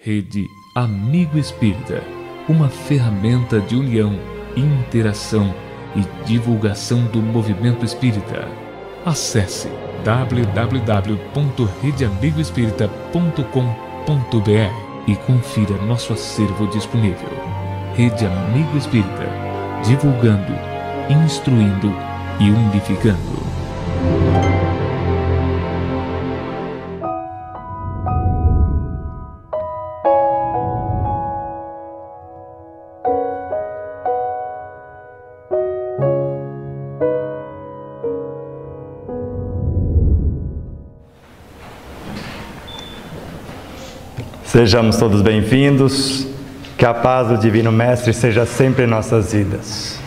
Rede Amigo Espírita, uma ferramenta de união, interação e divulgação do movimento espírita. Acesse www.redeamigoespírita.com.br e confira nosso acervo disponível. Rede Amigo Espírita, divulgando, instruindo e unificando. Sejamos todos bem-vindos, que a paz do Divino Mestre seja sempre em nossas vidas.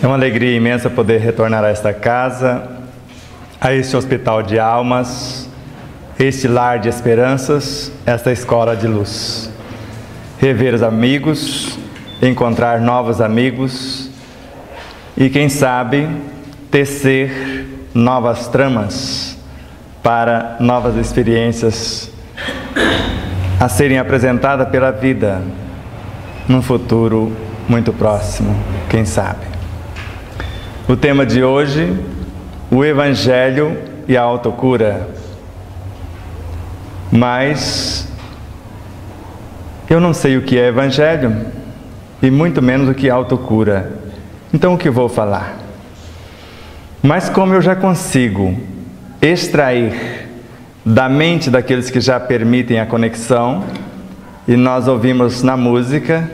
É uma alegria imensa poder retornar a esta casa, a este hospital de almas, este lar de esperanças, esta escola de luz. Rever os amigos, encontrar novos amigos e, quem sabe, tecer novas tramas para novas experiências a serem apresentadas pela vida num futuro muito próximo, quem sabe. O tema de hoje, o Evangelho e a autocura. Mas eu não sei o que é Evangelho e muito menos o que é autocura. Então o que vou falar? Mas como eu já consigo extrair da mente daqueles que já permitem a conexão, e nós ouvimos na música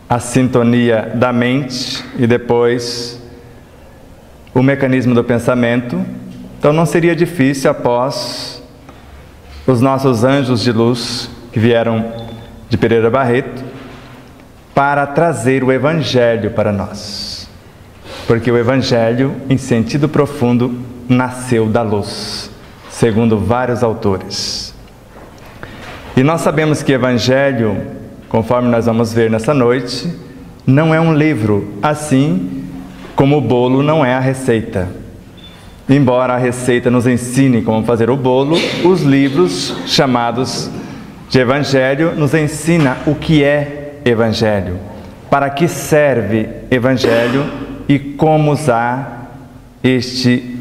a sintonia da mente e depois o mecanismo do pensamento, então não seria difícil, após os nossos anjos de luz que vieram de Pereira Barreto, para trazer o Evangelho para nós, porque o Evangelho, em sentido profundo, nasceu da luz, segundo vários autores. E nós sabemos que Evangelho, conforme nós vamos ver nessa noite, não é um livro, assim como o bolo não é a receita. Embora a receita nos ensine como fazer o bolo, os livros chamados de Evangelho nos ensina o que é Evangelho, para que serve Evangelho e como usar este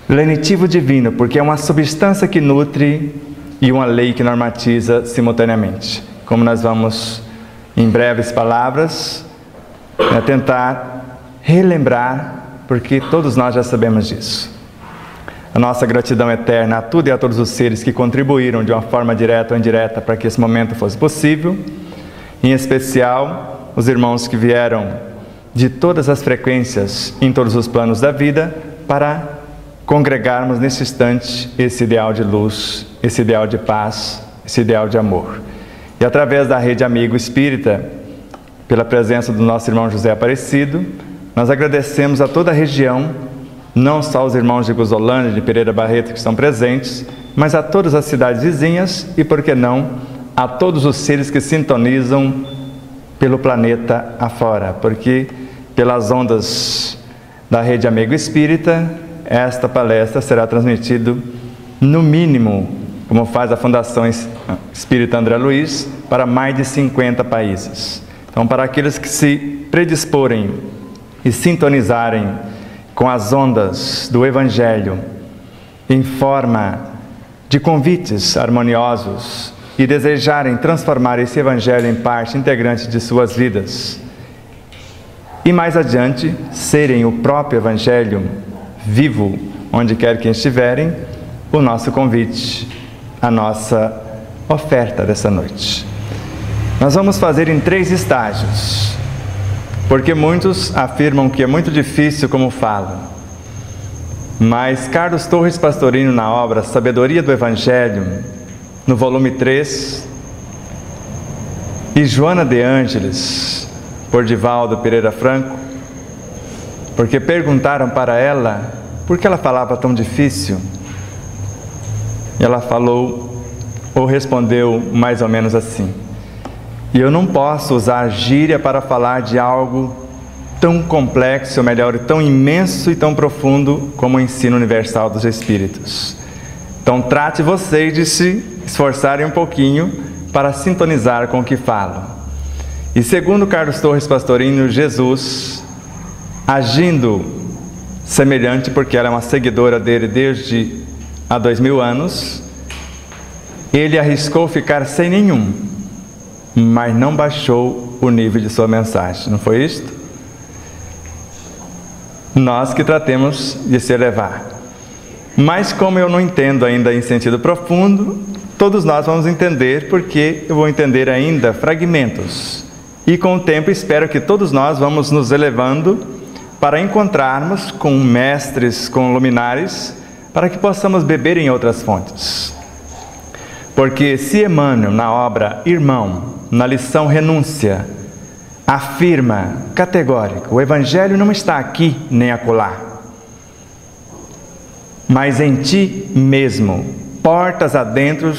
lenitivo divino, porque é uma substância que nutre e uma lei que normatiza simultaneamente. Como nós vamos, em breves palavras, tentar relembrar, porque todos nós já sabemos disso. A nossa gratidão eterna a tudo e a todos os seres que contribuíram de uma forma direta ou indireta para que esse momento fosse possível, em especial os irmãos que vieram de todas as frequências em todos os planos da vida para congregarmos nesse instante esse ideal de luz, esse ideal de paz, esse ideal de amor. E através da Rede Amigo Espírita, pela presença do nosso irmão José Aparecido, nós agradecemos a toda a região, não só os irmãos de Gozolândia, de Pereira Barreto que estão presentes, mas a todas as cidades vizinhas e, por que não, a todos os seres que sintonizam pelo planeta afora, porque pelas ondas da Rede Amigo Espírita, esta palestra será transmitida, no mínimo, como faz a Fundação Espírita André Luiz, para mais de 50 países. Então, para aqueles que se predisporem e sintonizarem com as ondas do Evangelho, em forma de convites harmoniosos, e desejarem transformar esse Evangelho em parte integrante de suas vidas, e mais adiante, serem o próprio Evangelho vivo, onde quer que estiverem, o nosso convite, a nossa oferta dessa noite. Nós vamos fazer em 3 estágios, porque muitos afirmam que é muito difícil como falam, mas Carlos Torres Pastorino, na obra Sabedoria do Evangelho, no volume 3, e Joana de Ângeles, por Divaldo Pereira Franco, porque perguntaram para ela por que ela falava tão difícil, e ela falou, ou respondeu mais ou menos assim: e eu não posso usar gíria para falar de algo tão complexo, ou melhor, tão imenso e tão profundo como o ensino universal dos Espíritos. Então trate vocês de se esforçarem um pouquinho para sintonizar com o que falo. E segundo Carlos Torres Pastorinho, Jesus, agindo semelhante, porque ela é uma seguidora dele desde há 2000 anos, ele arriscou ficar sem nenhum, mas não baixou o nível de sua mensagem. Não foi isto? Nós que tratemos de se elevar. Mas como eu não entendo ainda em sentido profundo, todos nós vamos entender, porque eu vou entender ainda fragmentos. E com o tempo espero que todos nós vamos nos elevando para encontrarmos com mestres, com luminares, para que possamos beber em outras fontes. Porque se Emmanuel, na obra Irmão, na lição Renúncia, afirma categórico: o Evangelho não está aqui nem acolá, mas em ti mesmo, portas adentro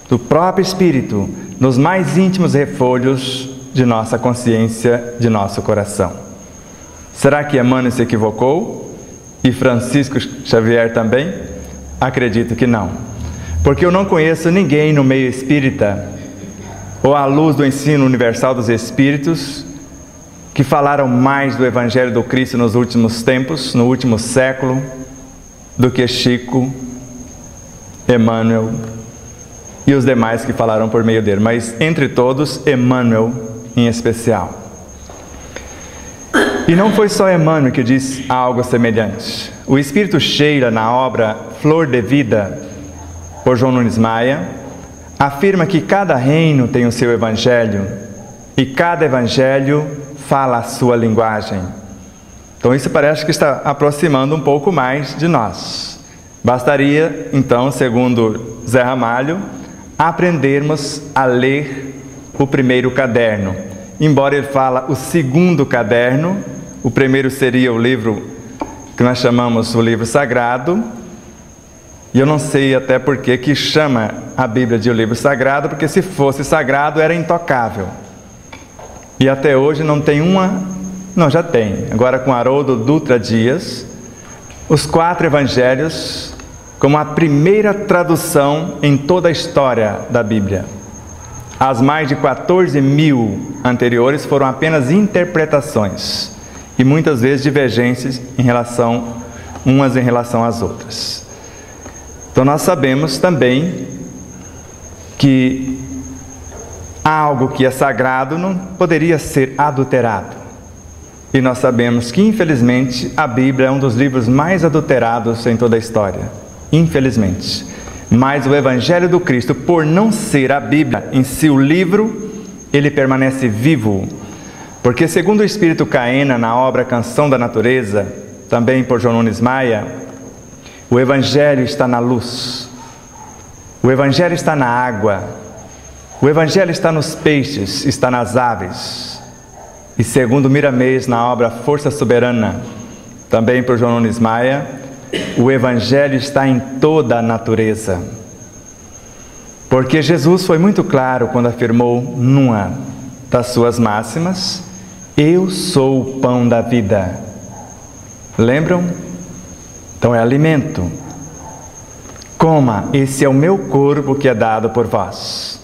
do próprio Espírito, nos mais íntimos refolhos de nossa consciência, de nosso coração. Será que Emmanuel se equivocou? E Francisco Xavier também? Acredito que não. Porque eu não conheço ninguém no meio espírita, ou à luz do ensino universal dos Espíritos, que falaram mais do Evangelho do Cristo nos últimos tempos, no último século, do que Chico, Emmanuel e os demais que falaram por meio dele. Mas entre todos, Emmanuel em especial. E não foi só Emmanuel que diz algo semelhante. O Espírito Sheila, na obra Flor de Vida, por João Nunes Maia, afirma que cada reino tem o seu evangelho e cada evangelho fala a sua linguagem. Então isso parece que está aproximando um pouco mais de nós. Bastaria, então, segundo Zé Ramalho, aprendermos a ler o primeiro caderno. Embora ele fala o segundo caderno, o primeiro seria o livro que nós chamamos o livro sagrado. E eu não sei até por que chama a Bíblia de o livro sagrado, porque se fosse sagrado era intocável. E até hoje não tem uma... Não, já tem. Agora com Haroldo Dutra Dias, os 4 evangelhos como a primeira tradução em toda a história da Bíblia. As mais de 14.000 anteriores foram apenas interpretações e muitas vezes divergências umas em relação às outras. Então nós sabemos também que algo que é sagrado não poderia ser adulterado. E nós sabemos que, infelizmente, a Bíblia é um dos livros mais adulterados em toda a história. Infelizmente. Mas o Evangelho do Cristo, por não ser a Bíblia em si o livro, ele permanece vivo. Porque, segundo o Espírito Caena, na obra Canção da Natureza, também por João Nunes Maia, o Evangelho está na luz, o Evangelho está na água, o Evangelho está nos peixes, está nas aves. E segundo Miramês, na obra Força Soberana, também por João Nunes Maia, o Evangelho está em toda a natureza. Porque Jesus foi muito claro quando afirmou numa das suas máximas: eu sou o pão da vida. Lembram? Então é alimento. Coma, esse é o meu corpo que é dado por vós.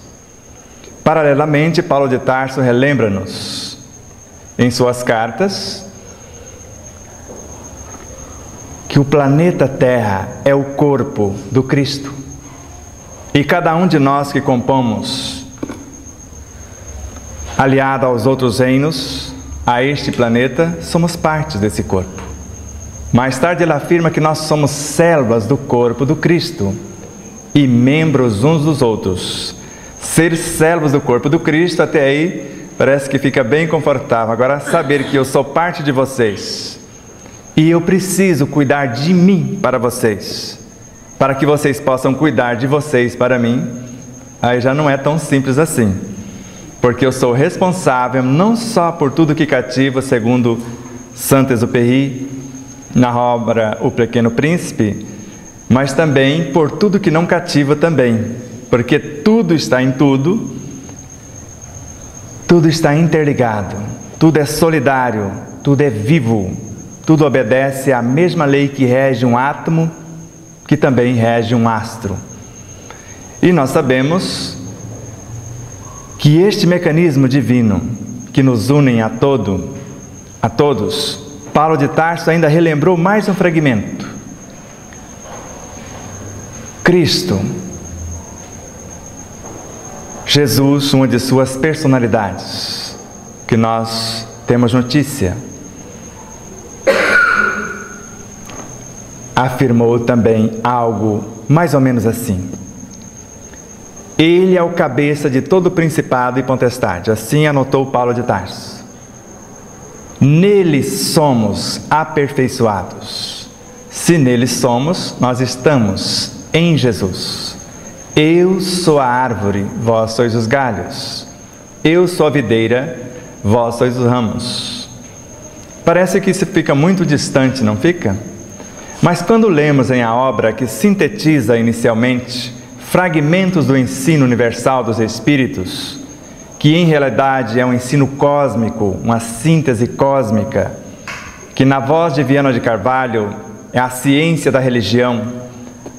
Paralelamente, Paulo de Tarso relembra-nos em suas cartas que o planeta Terra é o corpo do Cristo. E cada um de nós que compomos, aliado aos outros reinos, a este planeta, somos partes desse corpo. Mais tarde ele afirma que nós somos células do corpo do Cristo e membros uns dos outros. Ser células do corpo do Cristo, até aí parece que fica bem confortável. Agora, saber que eu sou parte de vocês e eu preciso cuidar de mim para vocês, para que vocês possam cuidar de vocês para mim, aí já não é tão simples assim. Porque eu sou responsável não só por tudo que cativa, segundo Saint-Exupéry, na obra O Pequeno Príncipe, mas também por tudo que não cativa também, porque tudo está em tudo, tudo está interligado, tudo é solidário, tudo é vivo, tudo obedece à mesma lei que rege um átomo, que também rege um astro. E nós sabemos que este mecanismo divino que nos une a todos, Paulo de Tarso ainda relembrou mais um fragmento. Cristo, Jesus, uma de suas personalidades, que nós temos notícia, afirmou também algo mais ou menos assim: Ele é o cabeça de todo principado e potestade. Assim anotou Paulo de Tarso. Nele somos aperfeiçoados. Se nele somos, nós estamos em Jesus. Eu sou a árvore, vós sois os galhos. Eu sou a videira, vós sois os ramos. Parece que isso fica muito distante, não fica? Mas quando lemos em a obra que sintetiza inicialmente fragmentos do ensino universal dos Espíritos, que em realidade é um ensino cósmico, uma síntese cósmica, que na voz de Viana de Carvalho é a ciência da religião,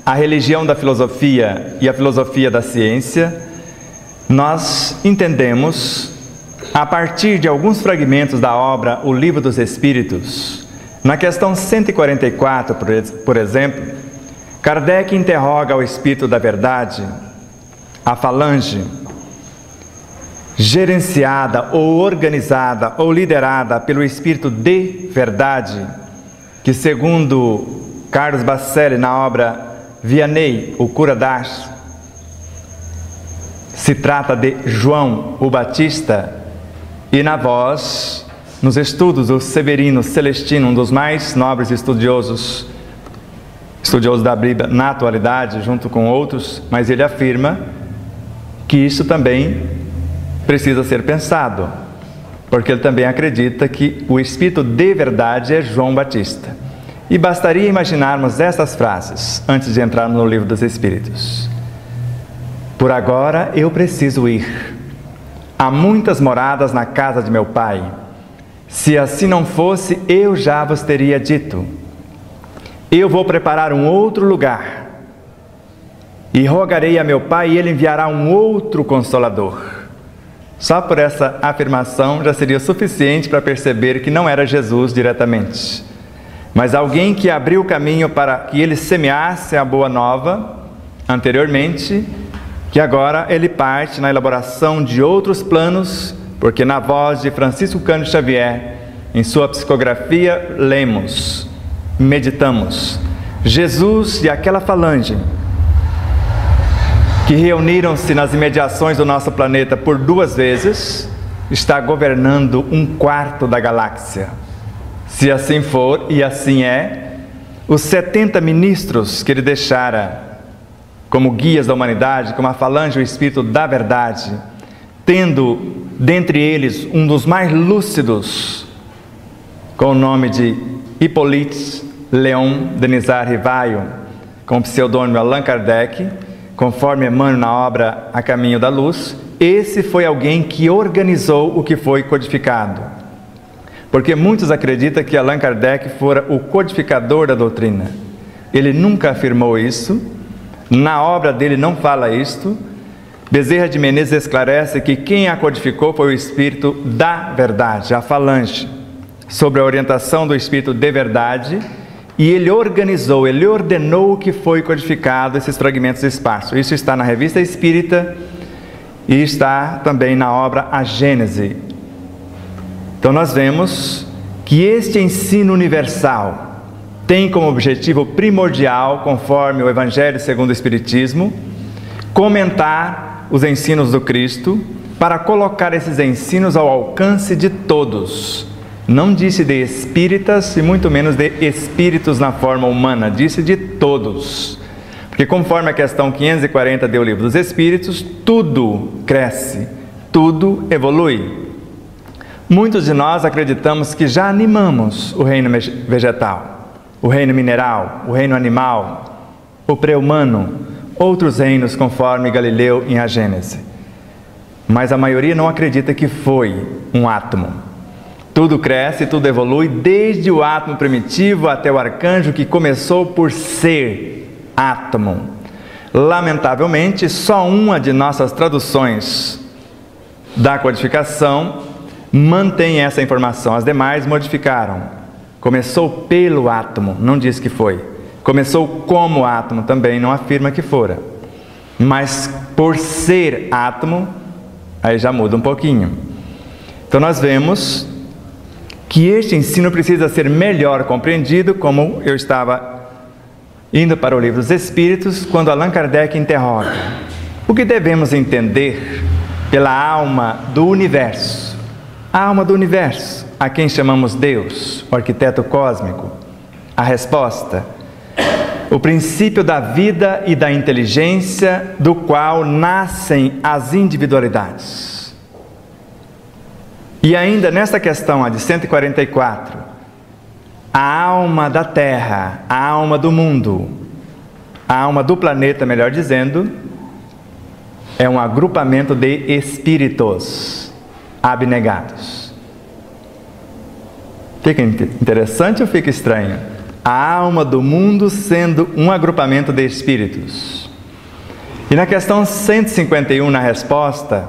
a religião da filosofia e a filosofia da ciência, nós entendemos, a partir de alguns fragmentos da obra O Livro dos Espíritos, na questão 144, por exemplo, Kardec interroga o Espírito da Verdade, a falange, gerenciada ou organizada ou liderada pelo Espírito de Verdade, que segundo Carlos Bacelli na obra Vianney, o Cura d'Ars, se trata de João o Batista, e na voz, nos estudos, o Severino Celestino, um dos mais nobres estudiosos da Bíblia na atualidade, junto com outros, mas ele afirma que isso também precisa ser pensado, porque ele também acredita que o Espírito de Verdade é João Batista. E bastaria imaginarmos estas frases antes de entrarmos no Livro dos Espíritos. Por agora eu preciso ir. Há muitas moradas na casa de meu Pai. Se assim não fosse, eu já vos teria dito. Eu vou preparar um outro lugar. E rogarei a meu Pai e Ele enviará um outro Consolador. Só por essa afirmação já seria suficiente para perceber que não era Jesus diretamente, mas alguém que abriu o caminho para que ele semeasse a boa nova anteriormente, que agora ele parte na elaboração de outros planos, porque na voz de Francisco Cândido Xavier, em sua psicografia, lemos, meditamos, Jesus e aquela falange que reuniram-se nas imediações do nosso planeta por 2 vezes, está governando 1/4 da galáxia. Se assim for, e assim é, os 70 ministros que ele deixara como guias da humanidade, como a falange, o Espírito da Verdade, tendo dentre eles um dos mais lúcidos, com o nome de Hippolyte Léon Denisard Rivaio, com o pseudônimo Allan Kardec, conforme Emmanuel na obra A Caminho da Luz, esse foi alguém que organizou o que foi codificado. Porque muitos acreditam que Allan Kardec fora o codificador da doutrina. Ele nunca afirmou isso, na obra dele não fala isto. Bezerra de Menezes esclarece que quem a codificou foi o Espírito da Verdade, a falange, sobre a orientação do Espírito de Verdade, e ele organizou, ele ordenou o que foi codificado, esses fragmentos esparsos. Isso está na Revista Espírita e está também na obra A Gênese. Então nós vemos que este ensino universal tem como objetivo primordial, conforme o Evangelho segundo o Espiritismo, comentar os ensinos do Cristo para colocar esses ensinos ao alcance de todos. Não disse de espíritas e muito menos de espíritos na forma humana, disse de todos. Porque conforme a questão 540 do Livro dos Espíritos, tudo cresce, tudo evolui. Muitos de nós acreditamos que já animamos o reino vegetal, o reino mineral, o reino animal, o pré-humano, outros reinos conforme Galileu em A Gênese. Mas a maioria não acredita que foi um átomo. Tudo cresce, tudo evolui, desde o átomo primitivo até o arcanjo que começou por ser átomo. Lamentavelmente, só uma de nossas traduções da codificação mantém essa informação, as demais modificaram. Começou pelo átomo, não diz que foi. Começou como átomo, também não afirma que fora. Mas por ser átomo, aí já muda um pouquinho. Então nós vemos que este ensino precisa ser melhor compreendido, como eu estava indo para o Livro dos Espíritos, quando Allan Kardec interroga: o que devemos entender pela alma do universo? A alma do universo, a quem chamamos Deus, o arquiteto cósmico. A resposta: o princípio da vida e da inteligência, do qual nascem as individualidades. E ainda nesta questão, a de 144, a alma da Terra, a alma do mundo, a alma do planeta, melhor dizendo, é um agrupamento de espíritos abnegados. Fica interessante ou fica estranho? A alma do mundo sendo um agrupamento de espíritos. E na questão 151, na resposta,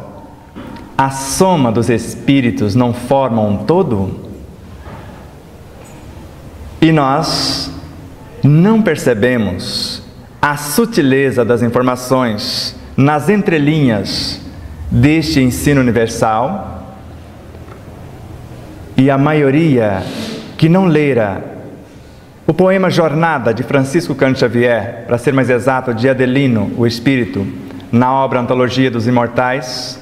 a soma dos espíritos não forma um todo? E nós não percebemos a sutileza das informações nas entrelinhas deste ensino universal, e a maioria que não lera o poema Jornada, de Francisco Cândido Xavier, para ser mais exato, de Adelino, o Espírito, na obra Antologia dos Imortais: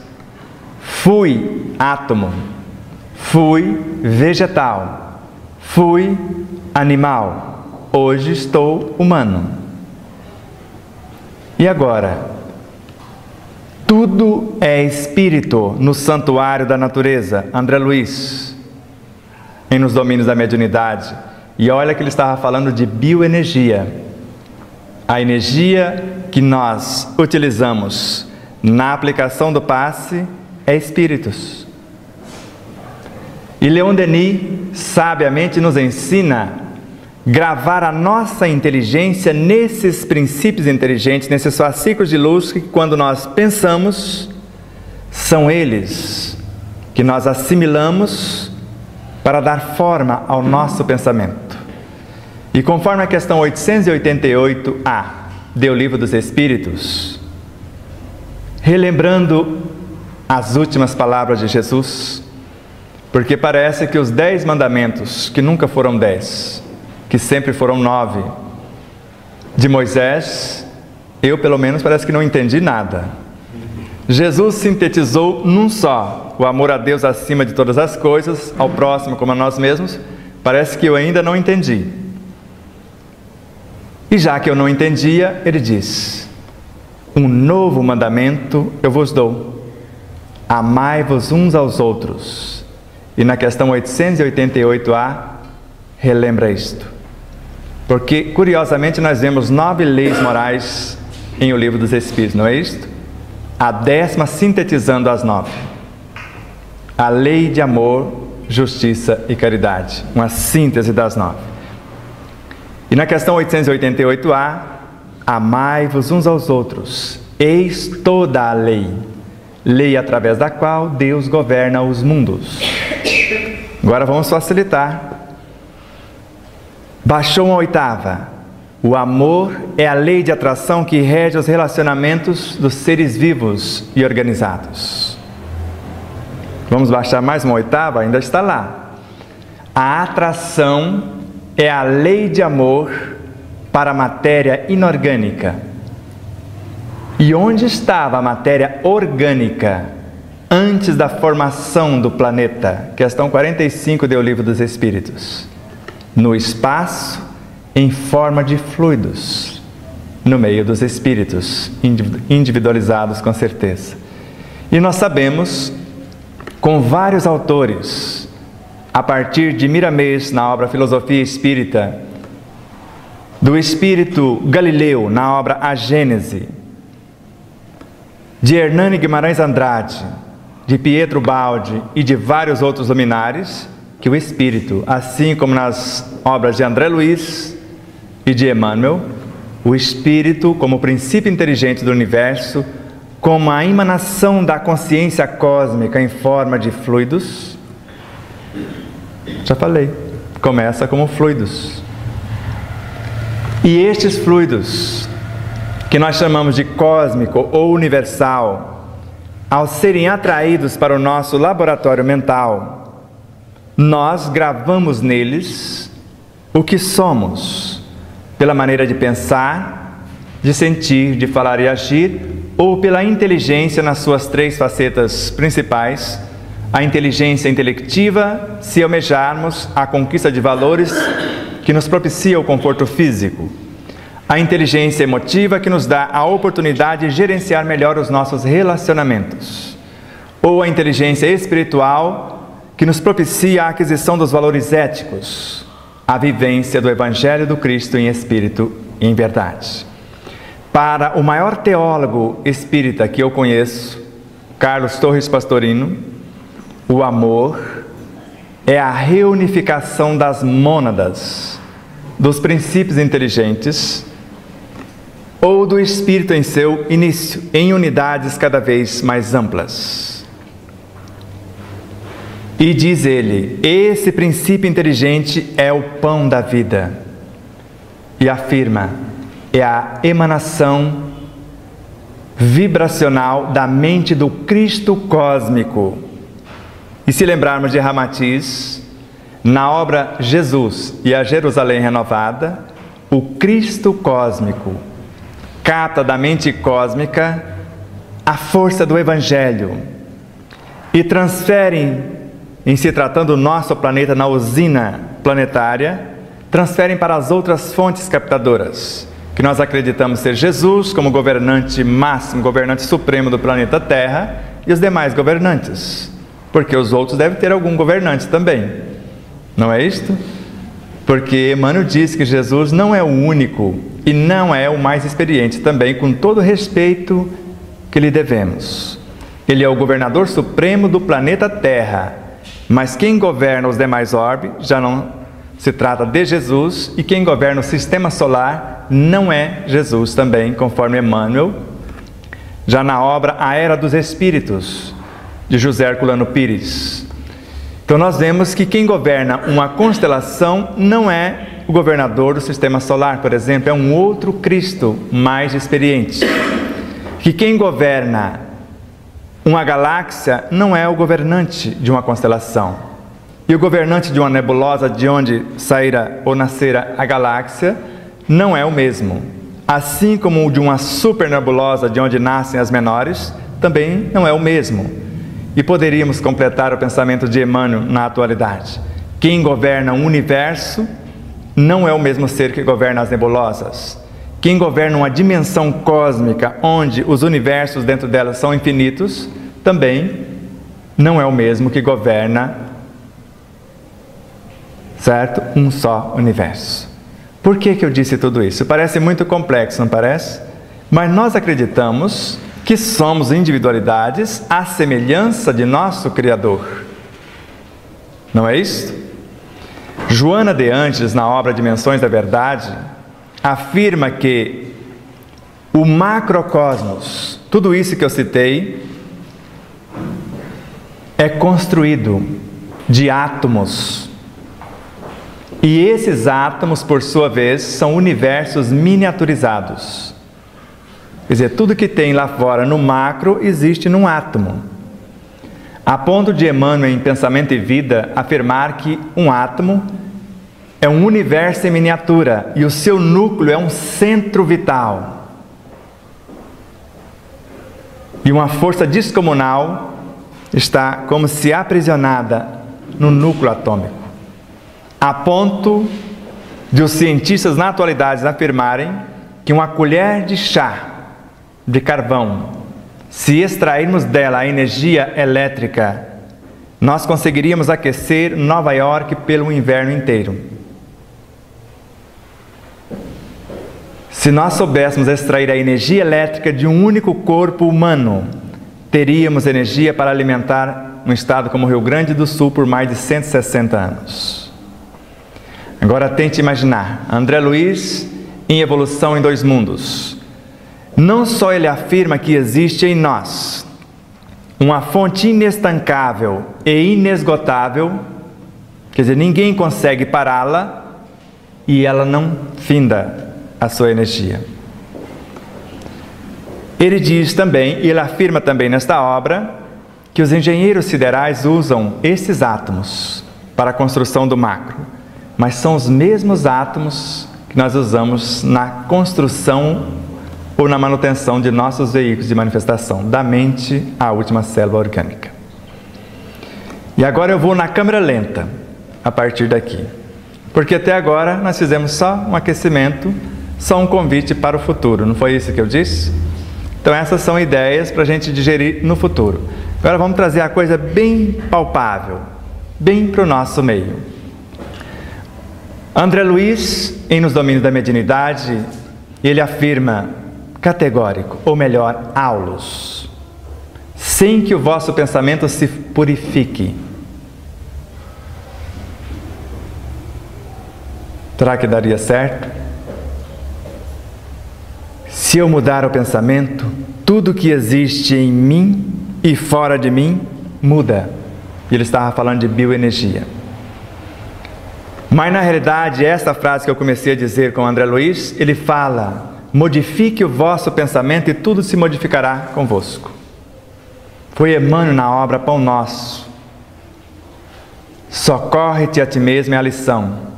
fui átomo, fui vegetal, fui animal, hoje estou humano. E agora? Tudo é espírito no santuário da natureza. André Luiz, em Nos Domínios da Mediunidade. E olha que ele estava falando de bioenergia. A energia que nós utilizamos na aplicação do passe é espíritos. E Leon Denis sabiamente nos ensina gravar a nossa inteligência nesses princípios inteligentes, nesses fascículos de luz que, quando nós pensamos, são eles que nós assimilamos para dar forma ao nosso pensamento. E conforme a questão 888A do Livro dos Espíritos, relembrando as últimas palavras de Jesus, porque parece que os 10 mandamentos, que nunca foram 10, que sempre foram 9, de Moisés, eu pelo menos parece que não entendi nada. Jesus sintetizou num só: o amor a Deus acima de todas as coisas, ao próximo como a nós mesmos. Parece que eu ainda não entendi. E já que eu não entendia, ele diz: um novo mandamento eu vos dou: amai-vos uns aos outros. E na questão 888A, relembra isto. Porque, curiosamente, nós vemos 9 leis morais em O Livro dos Espíritos, não é isto? A 10ª sintetizando as 9. A lei de amor, justiça e caridade. Uma síntese das 9. E na questão 888A, amai-vos uns aos outros. Eis toda a lei. Lei através da qual Deus governa os mundos. Agora vamos facilitar. Baixou uma 8ª. O amor é a lei de atração que rege os relacionamentos dos seres vivos e organizados. Vamos baixar mais uma 8ª? Ainda está lá. A atração é a lei de amor para a matéria inorgânica. E onde estava a matéria orgânica antes da formação do planeta? Questão 45 do Livro dos Espíritos. No espaço, em forma de fluidos, no meio dos espíritos, individualizados com certeza. E nós sabemos, com vários autores, a partir de Miramês, na obra Filosofia Espírita, do espírito Galileu, na obra A Gênese, de Hernani Guimarães Andrade, de Pietro Baldi e de vários outros luminares, que o espírito, assim como nas obras de André Luiz e de Emmanuel, o espírito, como princípio inteligente do universo, como a emanação da consciência cósmica em forma de fluidos. Já falei, começa como fluidos. E estes fluidos, que nós chamamos de cósmico ou universal, ao serem atraídos para o nosso laboratório mental, nós gravamos neles o que somos, pela maneira de pensar, de sentir, de falar e agir, ou pela inteligência nas suas 3 facetas principais: a inteligência intelectiva, se almejarmos a conquista de valores que nos propicia o conforto físico; a inteligência emotiva, que nos dá a oportunidade de gerenciar melhor os nossos relacionamentos; ou a inteligência espiritual, que nos propicia a aquisição dos valores éticos, a vivência do Evangelho do Cristo em espírito e em verdade. Para o maior teólogo espírita que eu conheço, Carlos Torres Pastorino, o amor é a reunificação das mônadas, dos princípios inteligentes, ou do espírito em seu início, em unidades cada vez mais amplas. E diz ele, esse princípio inteligente é o pão da vida. E afirma, é a emanação vibracional da mente do Cristo cósmico. E se lembrarmos de Ramatiz, na obra Jesus e a Jerusalém Renovada, o Cristo cósmico capta da mente cósmica a força do Evangelho e transferem, em se tratando do nosso planeta na usina planetária, transferem para as outras fontes captadoras, que nós acreditamos ser Jesus como governante máximo, governante supremo do planeta Terra, e os demais governantes, porque os outros devem ter algum governante também, não é isto? Porque Emmanuel diz que Jesus não é o único e não é o mais experiente também, com todo o respeito que lhe devemos. Ele é o governador supremo do planeta Terra, mas quem governa os demais orbes já não se trata de Jesus, e quem governa o sistema solar não é Jesus também, conforme Emmanuel, já na obra A Era dos Espíritos, de José Herculano Pires. Então nós vemos que quem governa uma constelação não é o governador do sistema solar, por exemplo, é um outro Cristo mais experiente. Que quem governa uma galáxia não é o governante de uma constelação. E o governante de uma nebulosa de onde saíra ou nascera a galáxia não é o mesmo. Assim como o de uma supernebulosa de onde nascem as menores, também não é o mesmo. E poderíamos completar o pensamento de Emmanuel na atualidade. Quem governa o universo não é o mesmo ser que governa as nebulosas. Quem governa uma dimensão cósmica onde os universos dentro dela são infinitos, também não é o mesmo que governa, certo? Um só universo. Por que eu disse tudo isso? Parece muito complexo, não parece? Mas nós acreditamos que somos individualidades à semelhança de nosso Criador. Não é isso? Joana de Ângeles, na obra Dimensões da Verdade, afirma que o macrocosmos, tudo isso que eu citei, é construído de átomos. E esses átomos, por sua vez, são universos miniaturizados. Quer dizer, tudo que tem lá fora no macro existe num átomo. A ponto de Emmanuel, em Pensamento e Vida, afirmar que um átomo é um universo em miniatura e o seu núcleo é um centro vital. E uma força descomunal está como se aprisionada no núcleo atômico. A ponto de os cientistas na atualidade afirmarem que uma colher de chá de carvão, se extrairmos dela a energia elétrica, nós conseguiríamos aquecer Nova York pelo inverno inteiro. Se nós soubéssemos extrair a energia elétrica de um único corpo humano, teríamos energia para alimentar um estado como o Rio Grande do Sul por mais de 160 anos. Agora tente imaginar, André Luiz em Evolução em Dois Mundos. Não só ele afirma que existe em nós uma fonte inestancável e inesgotável, quer dizer, ninguém consegue pará-la e ela não finda a sua energia. Ele diz também, e ele afirma também nesta obra, que os engenheiros siderais usam esses átomos para a construção do macro, mas são os mesmos átomos que nós usamos na construção ou na manutenção de nossos veículos de manifestação, da mente à última célula orgânica. E agora eu vou na câmera lenta, a partir daqui, porque até agora nós fizemos só um aquecimento, só um convite para o futuro, não foi isso que eu disse? Então essas são ideias para a gente digerir no futuro. Agora vamos trazer a coisa bem palpável, bem para o nosso meio. André Luiz, em Nos Domínios da Mediunidade, ele afirma categórico, ou melhor, aulos, sem que o vosso pensamento se purifique. Será que daria certo? Se eu mudar o pensamento, tudo que existe em mim e fora de mim muda. Ele estava falando de bioenergia. Mas na realidade, essa frase que eu comecei a dizer com o André Luiz, ele fala: modifique o vosso pensamento e tudo se modificará convosco. Foi Emmanuel na obra Pão Nosso. Socorre-te a ti mesmo é a lição.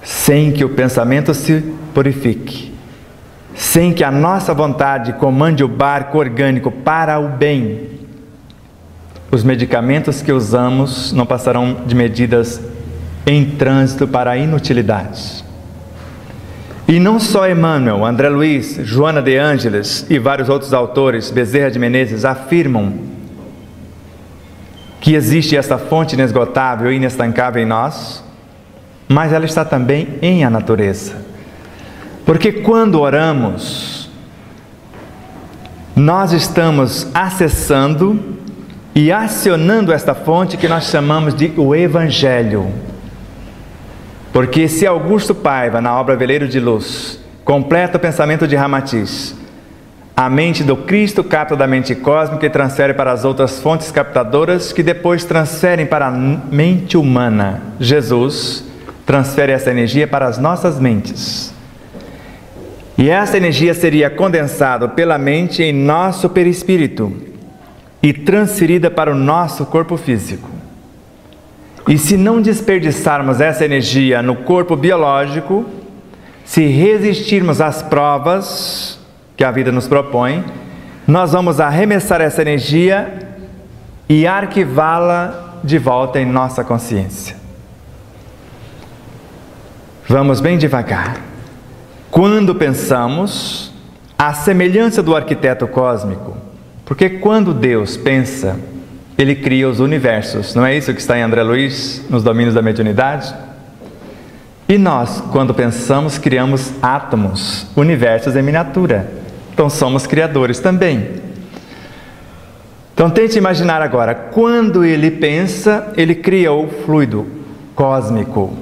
Sem que o pensamento se purifique, sem que a nossa vontade comande o barco orgânico para o bem, os medicamentos que usamos não passarão de medidas em trânsito para a inutilidade. E não só Emmanuel, André Luiz, Joana de Ângeles e vários outros autores, Bezerra de Menezes, afirmam que existe essa fonte inesgotável e inestancável em nós, mas ela está também em a natureza. Porque quando oramos, nós estamos acessando e acionando esta fonte que nós chamamos de o Evangelho. Porque se Augusto Paiva, na obra Veleiro de Luz, completa o pensamento de Ramatiz, a mente do Cristo capta da mente cósmica e transfere para as outras fontes captadoras, que depois transferem para a mente humana. Jesus transfere essa energia para as nossas mentes. E essa energia seria condensada pela mente em nosso perispírito e transferida para o nosso corpo físico. E se não desperdiçarmos essa energia no corpo biológico, se resistirmos às provas que a vida nos propõe, nós vamos arremessar essa energia e arquivá-la de volta em nossa consciência. Vamos bem devagar. Quando pensamos, à semelhança do arquiteto cósmico, porque quando Deus pensa, Ele cria os universos, não é isso que está em André Luiz, nos Domínios da Mediunidade? E nós, quando pensamos, criamos átomos, universos em miniatura. Então somos criadores também. Então tente imaginar agora, quando Ele pensa, Ele cria o fluido cósmico,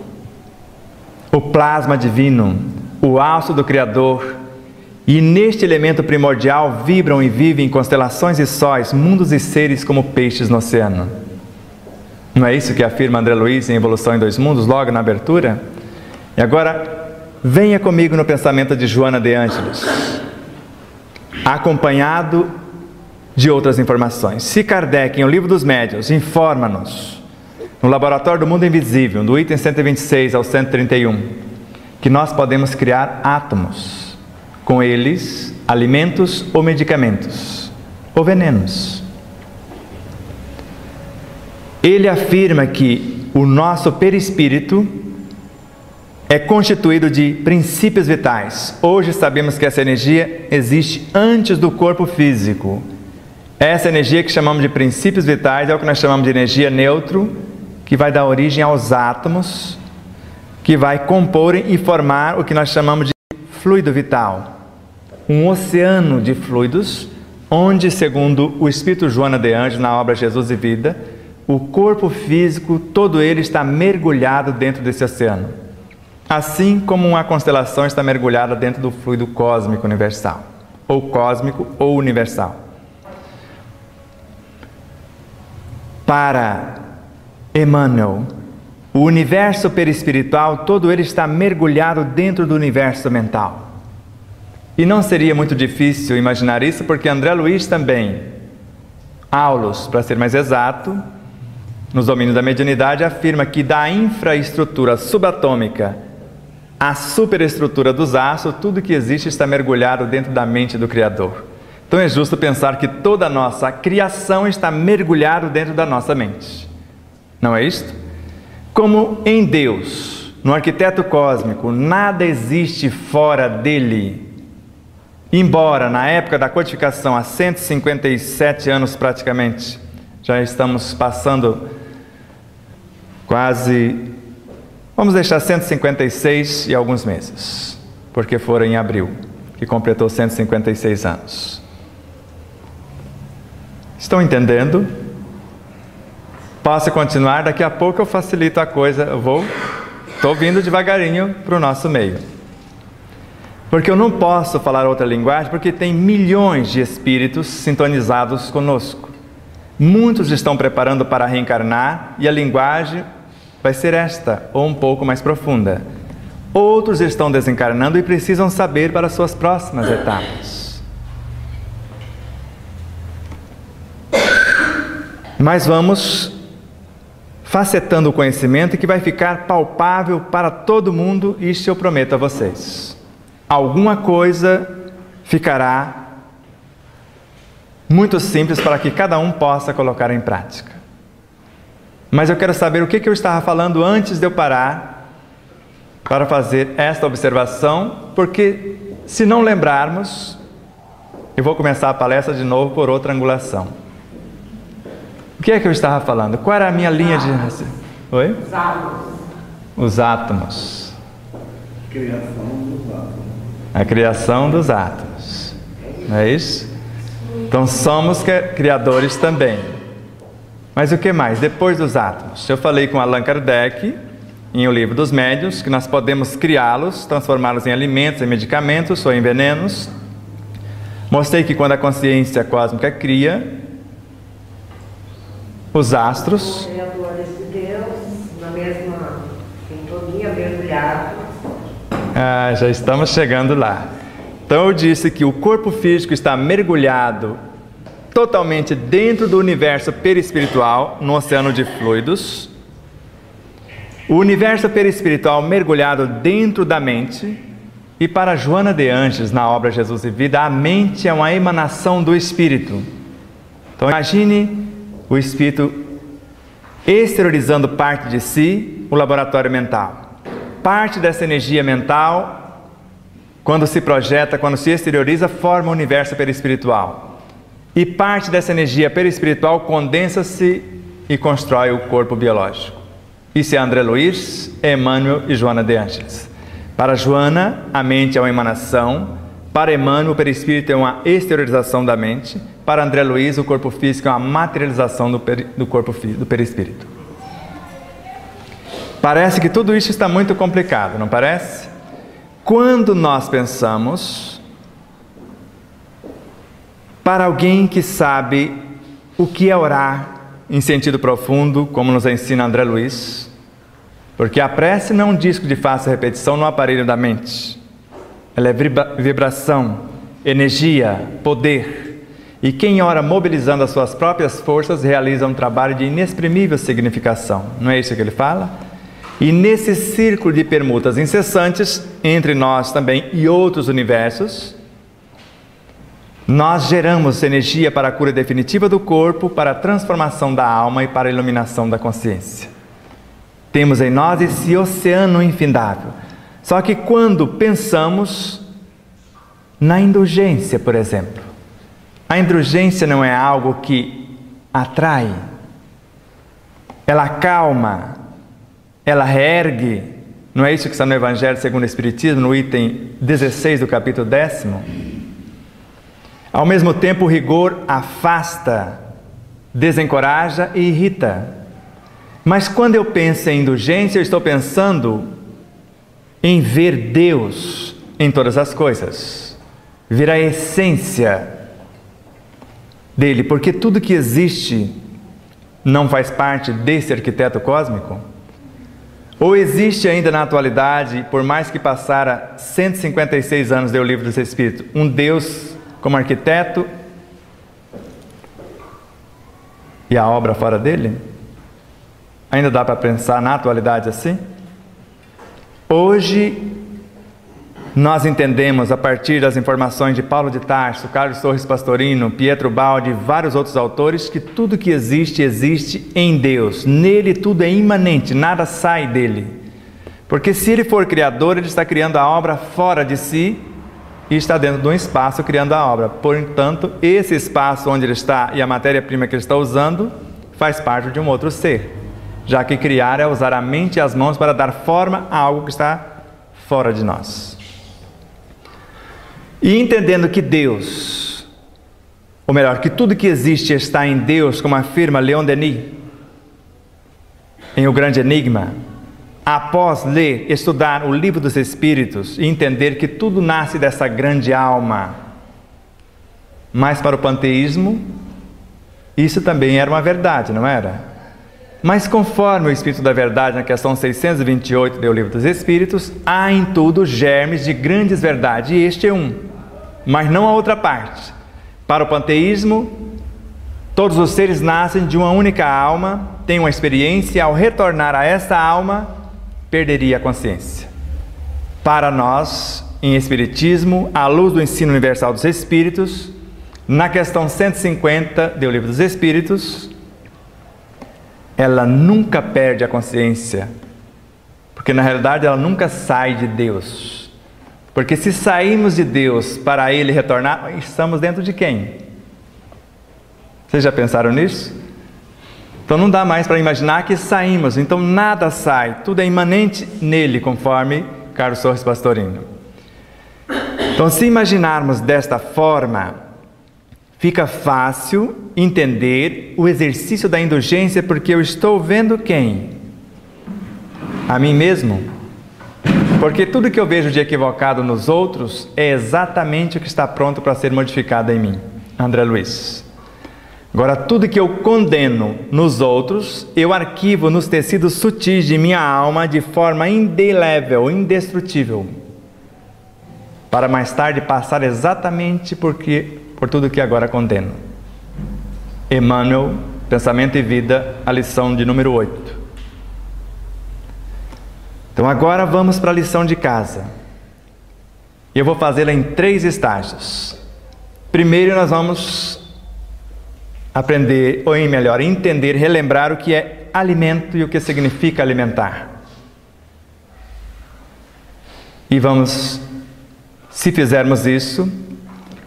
o plasma divino, o alço do Criador, e neste elemento primordial vibram e vivem constelações e sóis, mundos e seres como peixes no oceano. Não é isso que afirma André Luiz em Evolução em Dois Mundos, logo na abertura? E agora, venha comigo no pensamento de Joana de Ângeles, acompanhado de outras informações. Se Kardec, em O Livro dos Médiuns, informa-nos, no Laboratório do Mundo Invisível, do item 126 ao 131, que nós podemos criar átomos, com eles alimentos ou medicamentos, ou venenos. Ele afirma que o nosso perispírito é constituído de princípios vitais. Hoje sabemos que essa energia existe antes do corpo físico. Essa energia que chamamos de princípios vitais é o que nós chamamos de energia neutro, que vai dar origem aos átomos, que vai compor e formar o que nós chamamos de fluido vital. Um oceano de fluidos, onde, segundo o Espírito Joana de Ângeles, na obra Jesus e Vida, o corpo físico, todo ele está mergulhado dentro desse oceano. assim como uma constelação está mergulhada dentro do fluido cósmico universal, ou cósmico ou universal. Para Emmanuel, o universo perispiritual, todo ele está mergulhado dentro do universo mental. E não seria muito difícil imaginar isso, porque André Luiz também, Aulus, para ser mais exato, nos domínios da mediunidade, afirma que da infraestrutura subatômica à superestrutura dos astros, tudo que existe está mergulhado dentro da mente do Criador. Então é justo pensar que toda a nossa criação está mergulhada dentro da nossa mente. Não é isto? Como em Deus, no arquiteto cósmico, nada existe fora dele. Embora na época da codificação, há 157 anos praticamente, já estamos passando quase, vamos deixar 156 e alguns meses, porque foram em abril, que completou 156 anos. Estão entendendo? Posso continuar? Daqui a pouco eu facilito a coisa, estou vindo devagarinho para o nosso meio. Porque eu não posso falar outra linguagem, porque tem milhões de espíritos sintonizados conosco. Muitos estão preparando para reencarnar e a linguagem vai ser esta, ou um pouco mais profunda. Outros estão desencarnando e precisam saber para suas próximas etapas. Mas vamos facetando o conhecimento que vai ficar palpável para todo mundo, e isso eu prometo a vocês. Alguma coisa ficará muito simples para que cada um possa colocar em prática. Mas eu quero saber o que eu estava falando antes de eu parar para fazer esta observação, porque se não lembrarmos, eu vou começar a palestra de novo por outra angulação. O que é que eu estava falando? Qual era a minha linha de raciocínio? Oi? Os átomos. Os átomos. Criação dos átomos. A criação dos átomos. Não é isso? Então somos criadores também. Mas o que mais? Depois dos átomos. Eu falei com Allan Kardec, em O Livro dos Médiuns, que nós podemos criá-los, transformá-los em alimentos, em medicamentos ou em venenos. Mostrei que quando a consciência cósmica cria, os astros, criadores de Deus, na mesma sintonia, mergulhados. Já estamos chegando lá. Então eu disse que o corpo físico está mergulhado totalmente dentro do universo perispiritual, no oceano de fluidos. O universo perispiritual mergulhado dentro da mente. E para Joana de Ângeles, na obra Jesus e Vida, a mente é uma emanação do Espírito. Então imagine o Espírito exteriorizando parte de si, o laboratório mental. Parte dessa energia mental, quando se projeta, quando se exterioriza, forma o universo perispiritual. E parte dessa energia perispiritual condensa-se e constrói o corpo biológico. Isso é André Luiz, Emmanuel e Joana de Ângeles. Para Joana, a mente é uma emanação. Para Emmanuel, o perispírito é uma exteriorização da mente. Para André Luiz, o corpo físico é uma materialização do corpo do perispírito. Parece que tudo isso está muito complicado, não parece? Quando nós pensamos, para alguém que sabe o que é orar em sentido profundo, como nos ensina André Luiz, porque a prece não é um disco de fácil repetição no aparelho da mente. Ela é vibração, energia, poder. E quem ora mobilizando as suas próprias forças realiza um trabalho de inexprimível significação. Não é isso que ele fala? E nesse círculo de permutas incessantes, entre nós também e outros universos, nós geramos energia para a cura definitiva do corpo, para a transformação da alma e para a iluminação da consciência. Temos em nós esse oceano infindável. Só que quando pensamos na indulgência, por exemplo, a indulgência não é algo que atrai, ela acalma, ela reergue. Não é isso que está no Evangelho segundo o Espiritismo, no item 16 do capítulo 10º? Ao mesmo tempo, o rigor afasta, desencoraja e irrita. Mas quando eu penso em indulgência, eu estou pensando em ver Deus em todas as coisas, ver a essência dele, porque tudo que existe não faz parte desse arquiteto cósmico? Ou existe ainda na atualidade, por mais que passara 156 anos do Livro dos Espíritos, um Deus como arquiteto e a obra fora dele? Ainda dá para pensar na atualidade assim? Hoje nós entendemos, a partir das informações de Paulo de Tarso, Carlos Torres Pastorino, Pietro Baldi e vários outros autores, que tudo que existe, existe em Deus. Nele tudo é imanente, nada sai dele. Porque se ele for criador, ele está criando a obra fora de si e está dentro de um espaço criando a obra. Portanto, esse espaço onde ele está e a matéria-prima que ele está usando faz parte de um outro ser. Já que criar é usar a mente e as mãos para dar forma a algo que está fora de nós. E entendendo que Deus, ou melhor, que tudo que existe está em Deus, como afirma Leon Denis, em O Grande Enigma, após ler, estudar o Livro dos Espíritos e entender que tudo nasce dessa grande alma, mas para o panteísmo, isso também era uma verdade, não era? Mas conforme o Espírito da Verdade, na questão 628 do Livro dos Espíritos, há em tudo germes de grandes verdades, e este é um, mas não a outra parte. Para o panteísmo, todos os seres nascem de uma única alma, têm uma experiência, e ao retornar a essa alma, perderia a consciência. Para nós, em Espiritismo, à luz do ensino universal dos Espíritos, na questão 150 do Livro dos Espíritos, ela nunca perde a consciência, porque na realidade ela nunca sai de Deus. Porque se saímos de Deus para Ele retornar, estamos dentro de quem? Vocês já pensaram nisso? Então não dá mais para imaginar que saímos, então nada sai, tudo é imanente nele, conforme Carlos Torres Pastorino. Então, se imaginarmos desta forma, fica fácil entender o exercício da indulgência, porque eu estou vendo quem? A mim mesmo. Porque tudo que eu vejo de equivocado nos outros é exatamente o que está pronto para ser modificado em mim. André Luiz. Agora, tudo que eu condeno nos outros, eu arquivo nos tecidos sutis de minha alma de forma indelével, indestrutível, para mais tarde passar exatamente por tudo que agora condeno. Emmanuel, Pensamento e Vida, a lição de número 8. Então agora vamos para a lição de casa. Eu vou fazê-la em 3 estágios. Primeiro nós vamos aprender, ou melhor, entender, relembrar o que é alimento e o que significa alimentar. E vamos, se fizermos isso,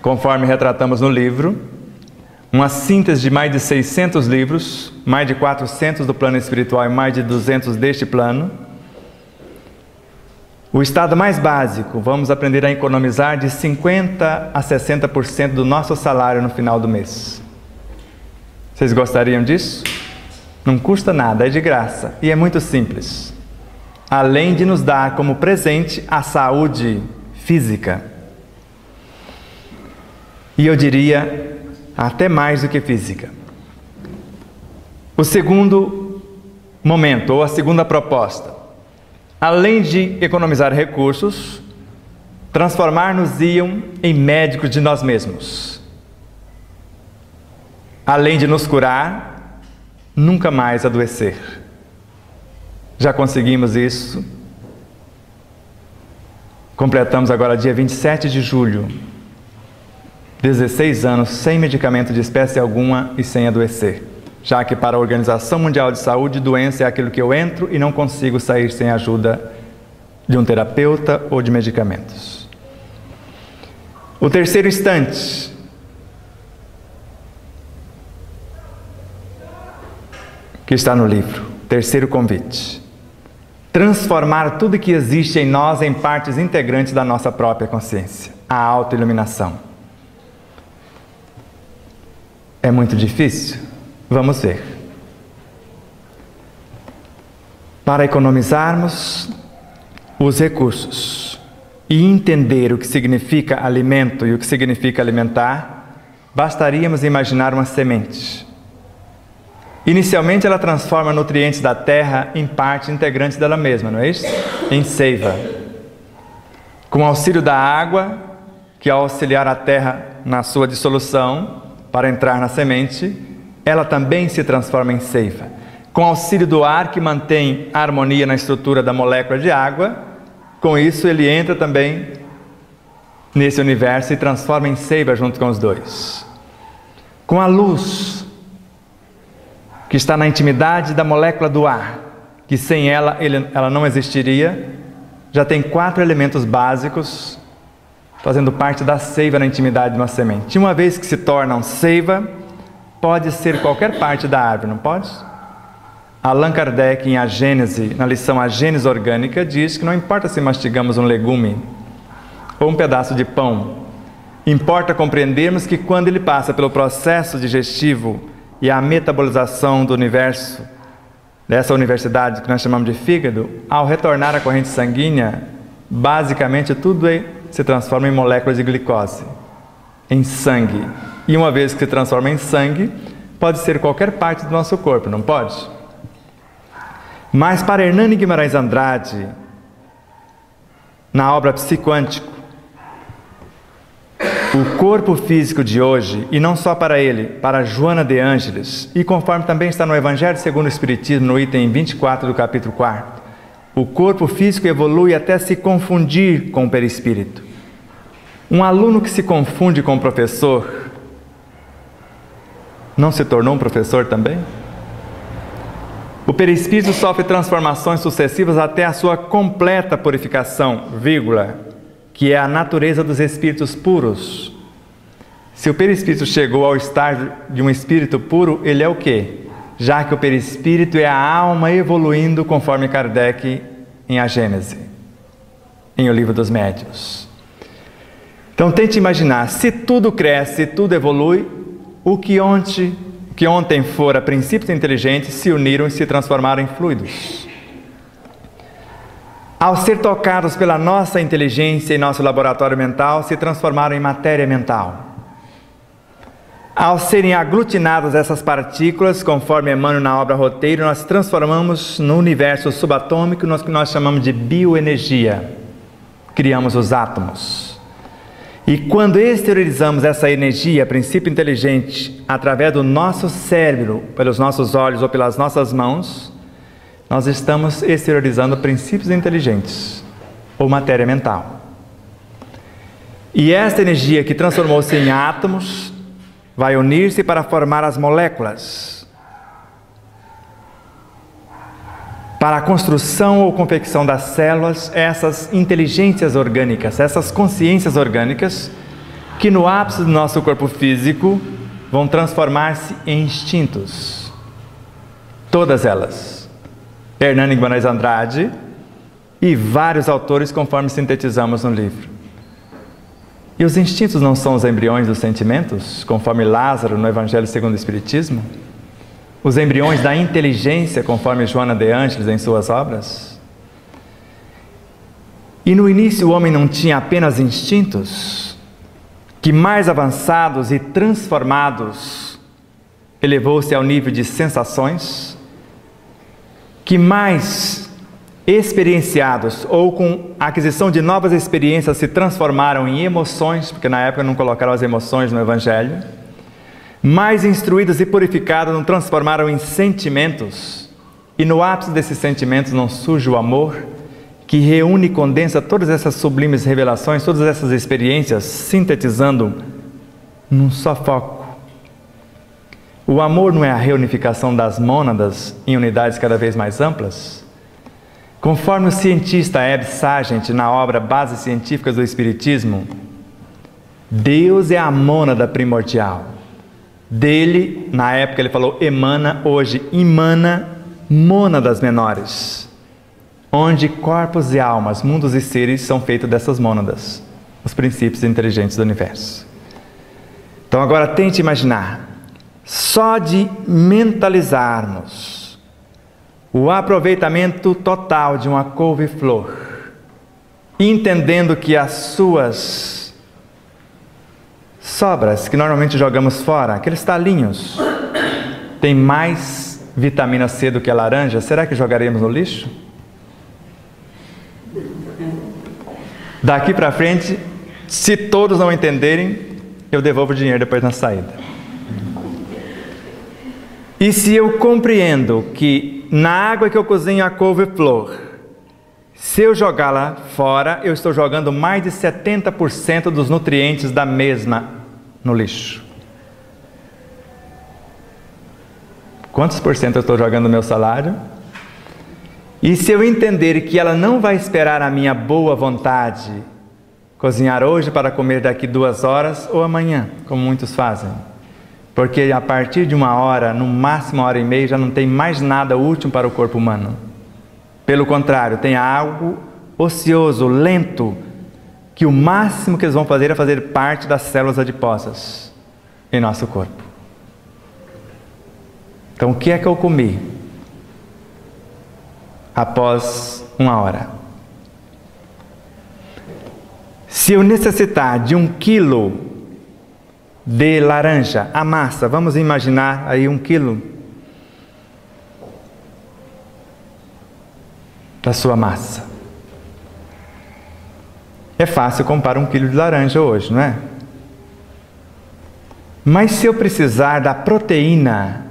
conforme retratamos no livro, uma síntese de mais de 600 livros, mais de 400 do plano espiritual e mais de 200 deste plano. O estado mais básico, vamos aprender a economizar de 50% a 60% do nosso salário no final do mês. Vocês gostariam disso? Não custa nada, é de graça e é muito simples. Além de nos dar como presente a saúde física. E eu diria até mais do que física. O segundo momento, ou a segunda proposta, além de economizar recursos, transformar-nos-iam em médicos de nós mesmos. Além de nos curar, nunca mais adoecer. Já conseguimos isso. Completamos agora dia 27 de julho, 16 anos sem medicamento de espécie alguma e sem adoecer. Já que para a Organização Mundial de Saúde, doença é aquilo que eu entro e não consigo sair sem a ajuda de um terapeuta ou de medicamentos. O terceiro instante, que está no livro, terceiro convite. Transformar tudo que existe em nós em partes integrantes da nossa própria consciência. A autoiluminação. É muito difícil? Vamos ver. Para economizarmos, os recursos e entender o que significa alimento e o que significa alimentar, bastaríamos imaginar uma semente. Inicialmente ela transforma nutrientes da terra em parte integrante dela mesma, não é isso? Em seiva. Com o auxílio da água, que ao auxiliar a terra na sua dissolução, para entrar na semente, ela também se transforma em seiva. Com o auxílio do ar, que mantém a harmonia na estrutura da molécula de água, com isso ele entra também nesse universo e transforma em seiva junto com os dois. Com a luz, que está na intimidade da molécula do ar, que sem ela, ela não existiria, já tem 4 elementos básicos, fazendo parte da seiva na intimidade de uma semente. E uma vez que se tornam seiva, pode ser qualquer parte da árvore, não pode? Allan Kardec, em A Gênese, na lição A Gênese Orgânica, diz que não importa se mastigamos um legume ou um pedaço de pão, importa compreendermos que quando ele passa pelo processo digestivo e a metabolização do universo, dessa universidade que nós chamamos de fígado, ao retornar à corrente sanguínea, basicamente tudo se transforma em moléculas de glicose, em sangue. E uma vez que se transforma em sangue, pode ser qualquer parte do nosso corpo, não pode? Mas para Hernani Guimarães Andrade, na obra Psicoântico, o corpo físico de hoje, e não só para ele, para Joana de Ângeles, e conforme também está no Evangelho segundo o Espiritismo, no item 24 do capítulo 4, o corpo físico evolui até se confundir com o perispírito. Um aluno que se confunde com o professor, não se tornou um professor também? O perispírito sofre transformações sucessivas até a sua completa purificação, que é a natureza dos espíritos puros. Se o perispírito chegou ao estágio de um espírito puro, ele é o quê? Já que o perispírito é a alma evoluindo conforme Kardec em A Gênese, em O Livro dos Médiuns. Então tente imaginar, se tudo cresce, se tudo evolui, o que ontem fora princípios inteligentes se uniram e se transformaram em fluidos. Ao ser tocados pela nossa inteligência em nosso laboratório mental, se transformaram em matéria mental. Ao serem aglutinadas essas partículas, conforme Emmanuel na obra Roteiro, nós transformamos no universo subatômico no que nós chamamos de bioenergia. Criamos os átomos. E quando exteriorizamos essa energia, princípio inteligente, através do nosso cérebro, pelos nossos olhos ou pelas nossas mãos, nós estamos exteriorizando princípios inteligentes, ou matéria mental. E esta energia que transformou-se em átomos, vai unir-se para formar as moléculas, para a construção ou confecção das células, essas inteligências orgânicas, essas consciências orgânicas, que no ápice do nosso corpo físico, vão transformar-se em instintos. Todas elas. Hernani Guimarães Andrade e vários autores, conforme sintetizamos no livro. E os instintos não são os embriões dos sentimentos, conforme Lázaro no Evangelho segundo o Espiritismo? Os embriões da inteligência, conforme Joana de Ângeles em suas obras? E no início o homem não tinha apenas instintos, que mais avançados e transformados, elevou-se ao nível de sensações, que mais experienciados ou com a aquisição de novas experiências se transformaram em emoções, porque na época não colocaram as emoções no Evangelho, mais instruídos e purificados não transformaram em sentimentos, e no ápice desses sentimentos não surge o amor, que reúne e condensa todas essas sublimes revelações, todas essas experiências, sintetizando num só foco. O amor não é a reunificação das mônadas em unidades cada vez mais amplas? Conforme o cientista Ebb Sargent, na obra Bases Científicas do Espiritismo, Deus é a mônada primordial. Dele, na época ele falou emana, hoje emana mônadas menores, onde corpos e almas, mundos e seres são feitos dessas mônadas, os princípios inteligentes do universo. Então agora tente imaginar, só de mentalizarmos o aproveitamento total de uma couve-flor, entendendo que as suas sobras, que normalmente jogamos fora, aqueles talinhos, tem mais vitamina C do que a laranja, será que jogaremos no lixo? Daqui para frente, se todos não entenderem, eu devolvo o dinheiro depois na saída. E se eu compreendo que na água que eu cozinho a couve-flor, se eu jogá-la fora, eu estou jogando mais de 70% dos nutrientes da mesma no lixo. Quantos por cento eu estou jogando no meu salário? E se eu entender que ela não vai esperar a minha boa vontade, cozinhar hoje para comer daqui 2 horas ou amanhã, como muitos fazem. Porque a partir de 1 hora, no máximo 1h30, já não tem mais nada útil para o corpo humano. Pelo contrário, tem algo ocioso, lento, que o máximo que eles vão fazer é fazer parte das células adiposas em nosso corpo. Então, o que é que eu comi após 1 hora? Se eu necessitar de 1 quilo de laranja, a massa, vamos imaginar aí 1 quilo da sua massa. É fácil comprar 1 quilo de laranja hoje, não é? Mas se eu precisar da proteína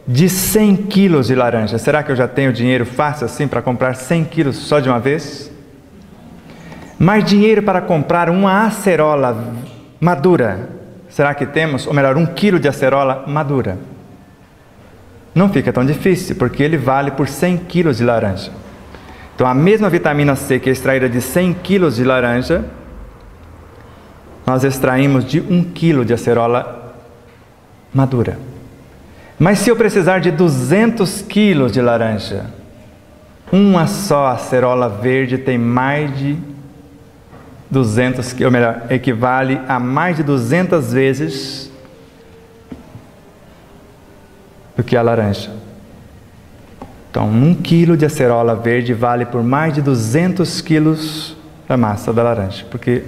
de 100 quilos de laranja, será que eu já tenho dinheiro fácil assim para comprar 100 quilos só de uma vez? Mais dinheiro para comprar uma acerola madura, será que temos? Ou melhor, 1 quilo de acerola madura. Não fica tão difícil, porque ele vale por 100 quilos de laranja. Então a mesma vitamina C que é extraída de 100 quilos de laranja, nós extraímos de 1 quilo de acerola madura. Mas se eu precisar de 200 quilos de laranja, uma só acerola verde tem mais de 200, ou melhor, equivale a mais de 200 vezes do que a laranja. Então, 1 quilo de acerola verde vale por mais de 200 quilos da massa da laranja, porque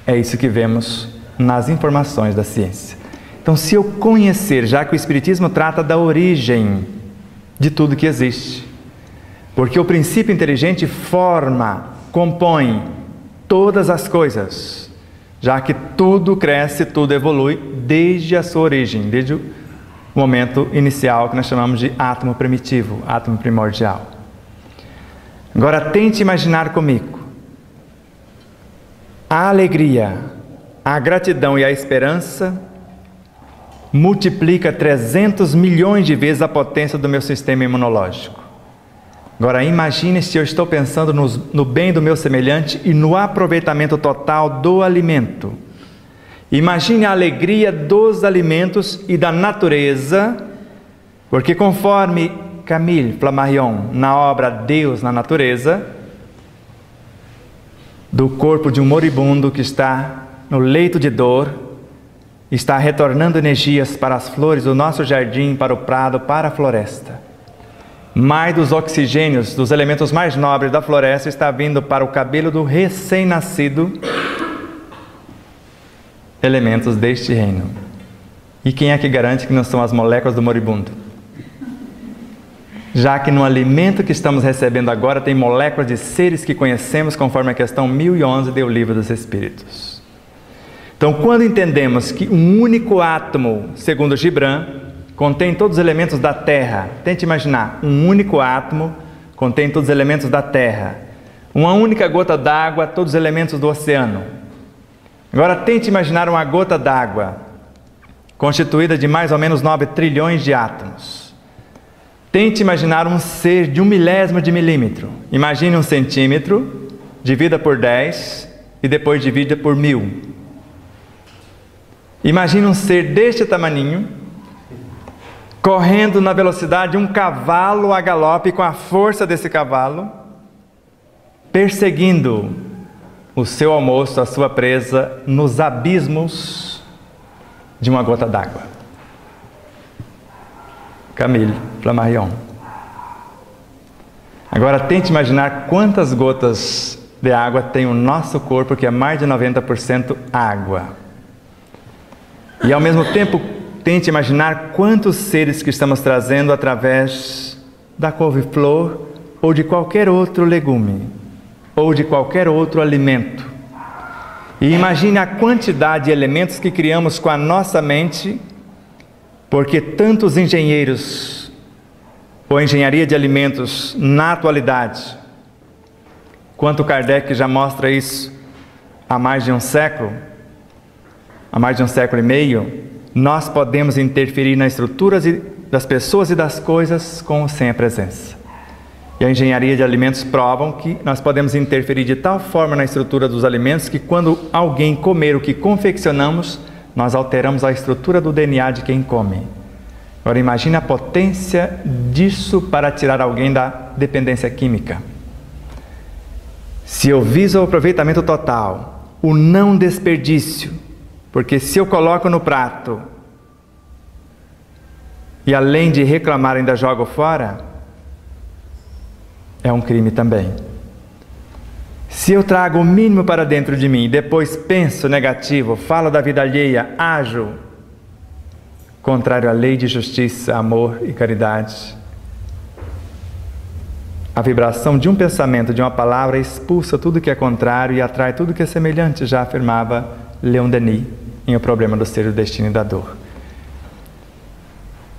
é isso que vemos nas informações da ciência. Então, se eu conhecer, já que o Espiritismo trata da origem de tudo que existe, porque o princípio inteligente forma, compõe todas as coisas, já que tudo cresce, tudo evolui desde a sua origem, desde o momento inicial que nós chamamos de átomo primitivo, átomo primordial. Agora tente imaginar comigo a alegria, a gratidão e a esperança multiplica 300 milhões de vezes a potência do meu sistema imunológico. Agora imagine se eu estou pensando no bem do meu semelhante e no aproveitamento total do alimento. Imagine a alegria dos alimentos e da natureza, porque conforme Camille Flammarion, na obra Deus na Natureza, do corpo de um moribundo que está no leito de dor, está retornando energias para as flores do nosso jardim, para o prado, para a floresta. Mais dos oxigênios, dos elementos mais nobres da floresta, está vindo para o cabelo do recém-nascido, elementos deste reino. E quem é que garante que não são as moléculas do moribundo? Já que no alimento que estamos recebendo agora tem moléculas de seres que conhecemos, conforme a questão 1011 do Livro dos Espíritos. Então, quando entendemos que um único átomo, segundo Gibran, contém todos os elementos da Terra, tente imaginar, um único átomo contém todos os elementos da Terra, uma única gota d'água, todos os elementos do oceano. Agora tente imaginar uma gota d'água constituída de mais ou menos 9 trilhões de átomos. Tente imaginar um ser de 1 milésimo de milímetro. Imagine 1 centímetro, divida por 10 e depois divida por 1000. Imagine um ser deste tamaninho, correndo na velocidade de um cavalo a galope, com a força desse cavalo, perseguindo o seu almoço, a sua presa, nos abismos de uma gota d'água. Camille Flammarion. Agora tente imaginar quantas gotas de água tem o nosso corpo, que é mais de 90% água. E ao mesmo tempo, tente imaginar quantos seres que estamos trazendo através da couve-flor ou de qualquer outro legume, ou de qualquer outro alimento. E imagine a quantidade de elementos que criamos com a nossa mente, porque tantos engenheiros ou engenharia de alimentos na atualidade, quanto Kardec já mostra isso há mais de um século e meio, nós podemos interferir nas estruturas das pessoas e das coisas com ou sem a presença. E a engenharia de alimentos provam que nós podemos interferir de tal forma na estrutura dos alimentos que quando alguém comer o que confeccionamos, nós alteramos a estrutura do DNA de quem come. Agora imagine a potência disso para tirar alguém da dependência química. Se eu viso o aproveitamento total, o não desperdício, porque se eu coloco no prato e além de reclamar ainda jogo fora, é um crime também. Se eu trago o mínimo para dentro de mim e depois penso negativo, falo da vida alheia, ajo contrário à lei de justiça, amor e caridade, a vibração de um pensamento, de uma palavra, expulsa tudo que é contrário e atrai tudo que é semelhante, já afirmava Leon Denis em O Problema do Ser, do Destino e da Dor.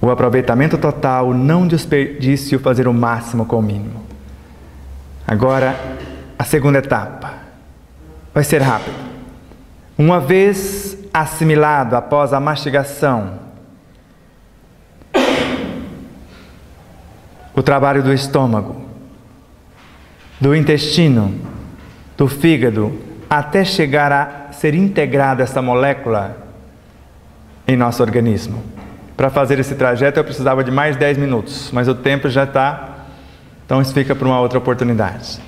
O aproveitamento total, o não desperdício, fazer o máximo com o mínimo. Agora, a segunda etapa. Vai ser rápido. Uma vez assimilado após a mastigação, o trabalho do estômago, do intestino, do fígado, até chegar a ser integrada essa molécula em nosso organismo. Para fazer esse trajeto eu precisava de mais 10 minutos, mas o tempo já está, então isso fica para uma outra oportunidade.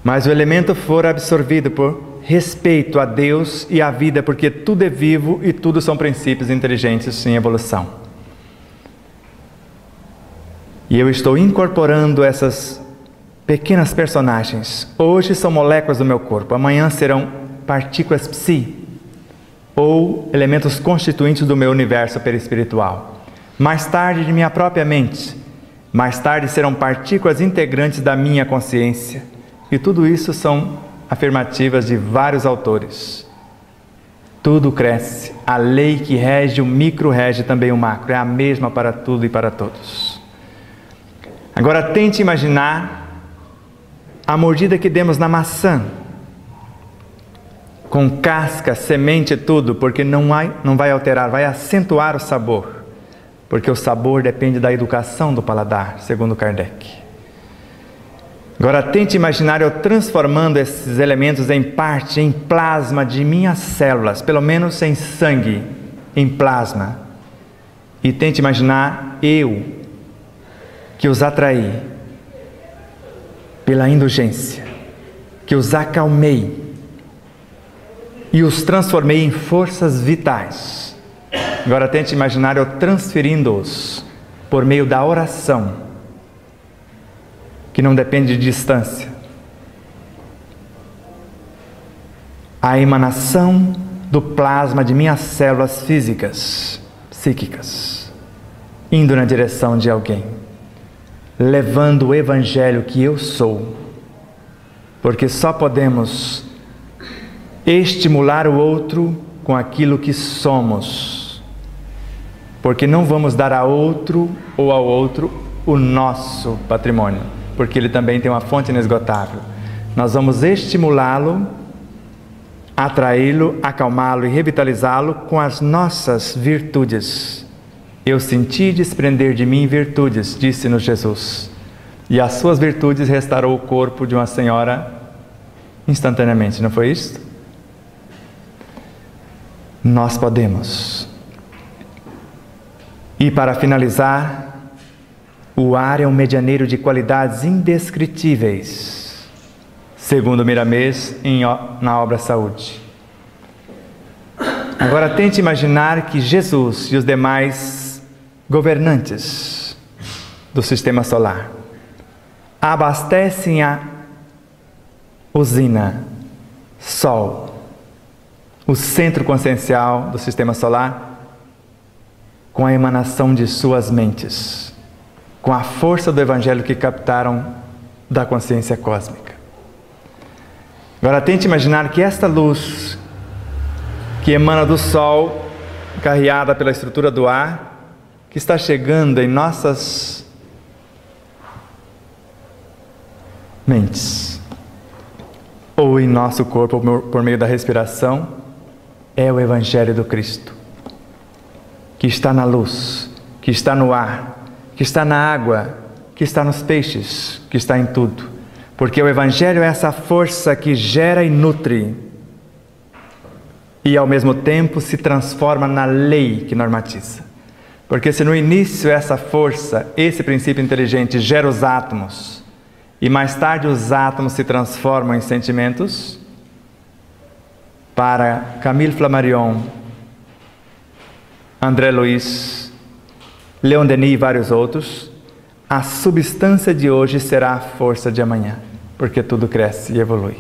Mas o elemento for absorvido por respeito a Deus e à vida, porque tudo é vivo e tudo são princípios inteligentes em evolução. E eu estou incorporando essas pequenas personagens. Hoje são moléculas do meu corpo, amanhã serão partículas psi, ou elementos constituintes do meu universo perispiritual. Mais tarde de minha própria mente, mais tarde serão partículas integrantes da minha consciência. E tudo isso são afirmativas de vários autores. Tudo cresce, a lei que rege o micro rege também o macro, é a mesma para tudo e para todos. Agora tente imaginar a mordida que demos na maçã, com casca, semente e tudo, porque não vai alterar, vai acentuar o sabor, porque o sabor depende da educação do paladar, segundo Kardec. Agora tente imaginar eu transformando esses elementos em parte, em plasma de minhas células, pelo menos em sangue, em plasma. E tente imaginar eu, que os atraí pela indulgência, que os acalmei e os transformei em forças vitais. Agora tente imaginar eu transferindo-os por meio da oração, que não depende de distância. A emanação do plasma de minhas células físicas, psíquicas, indo na direção de alguém, levando o Evangelho que eu sou, porque só podemos estimular o outro com aquilo que somos, porque não vamos dar a outro ou ao outro o nosso patrimônio, porque ele também tem uma fonte inesgotável. Nós vamos estimulá-lo, atraí-lo, acalmá-lo e revitalizá-lo com as nossas virtudes. Eu senti desprender de mim virtudes, disse-nos Jesus, e as suas virtudes restaurou o corpo de uma senhora instantaneamente, não foi isso? Nós podemos. E para finalizar, o ar é um medianeiro de qualidades indescritíveis, segundo Miramês na obra Saúde. Agora tente imaginar que Jesus e os demais governantes do sistema solar abastecem usina, Sol, o centro consciencial do sistema solar, com a emanação de suas mentes, com a força do Evangelho que captaram da consciência cósmica. Agora tente imaginar que esta luz que emana do Sol, carreada pela estrutura do ar, que está chegando em nossas mentes, ou em nosso corpo por meio da respiração, é o Evangelho do Cristo, que está na luz, que está no ar, que está na água, que está nos peixes, que está em tudo. Porque o Evangelho é essa força que gera e nutre, e ao mesmo tempo se transforma na lei que normatiza. Porque se no início essa força, esse princípio inteligente gera os átomos, e mais tarde os átomos se transformam em sentimentos, para Camille Flammarion, André Luiz, Leon Denis e vários outros, a substância de hoje será a força de amanhã, porque tudo cresce e evolui.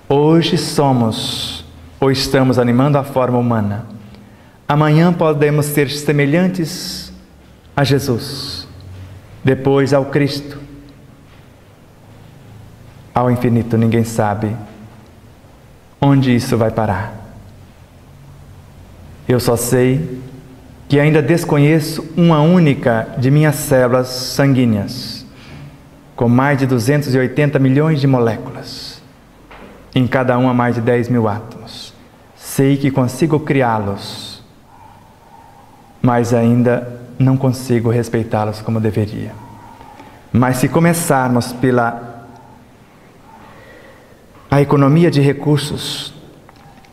Hoje somos, ou estamos animando a forma humana. Amanhã podemos ser semelhantes a Jesus, depois ao Cristo, ao infinito. Ninguém sabe onde isso vai parar. Eu só sei que ainda desconheço uma única de minhas células sanguíneas, com mais de 280 milhões de moléculas, em cada uma mais de 10 mil átomos. Sei que consigo criá-los, mas ainda não consigo respeitá-los como deveria. Mas se começarmos pela economia de recursos,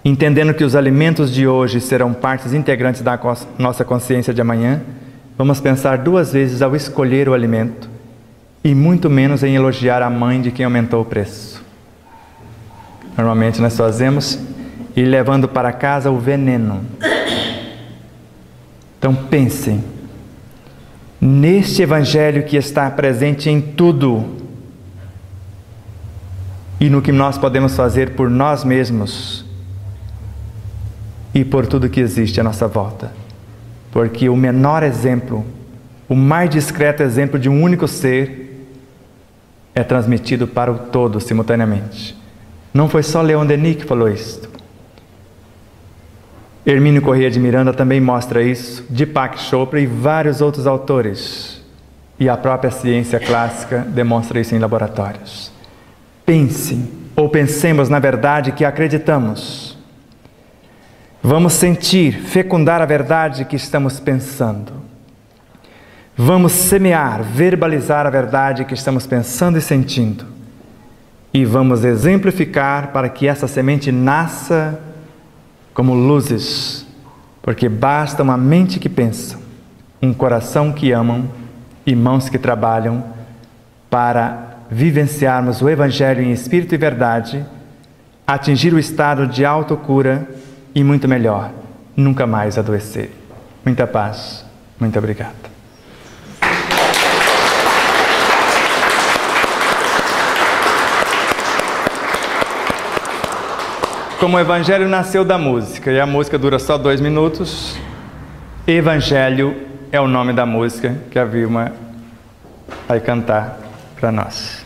entendendo que os alimentos de hoje serão partes integrantes da nossa consciência de amanhã, vamos pensar duas vezes ao escolher o alimento, e muito menos em elogiar a mãe de quem aumentou o preço. Normalmente nós fazemos ir levando para casa o veneno. Então pensem neste Evangelho que está presente em tudo, e no que nós podemos fazer por nós mesmos e por tudo que existe à nossa volta. Porque o menor exemplo, o mais discreto exemplo de um único ser é transmitido para o todo simultaneamente. Não foi só Leon Denis que falou isto. Hermínio Corrêa de Miranda também mostra isso, Deepak Chopra e vários outros autores. E a própria ciência clássica demonstra isso em laboratórios. Pensem, ou pensemos na verdade que acreditamos. Vamos sentir, fecundar a verdade que estamos pensando. Vamos semear, verbalizar a verdade que estamos pensando e sentindo. E vamos exemplificar para que essa semente nasça como luzes, porque basta uma mente que pensa, um coração que amam e mãos que trabalham para vivenciarmos o Evangelho em espírito e verdade, atingir o estado de autocura e muito melhor, nunca mais adoecer. Muita paz, muito obrigado. Como o Evangelho nasceu da música, e a música dura só 2 minutos, Evangelho é o nome da música que a Vilma vai cantar para nós.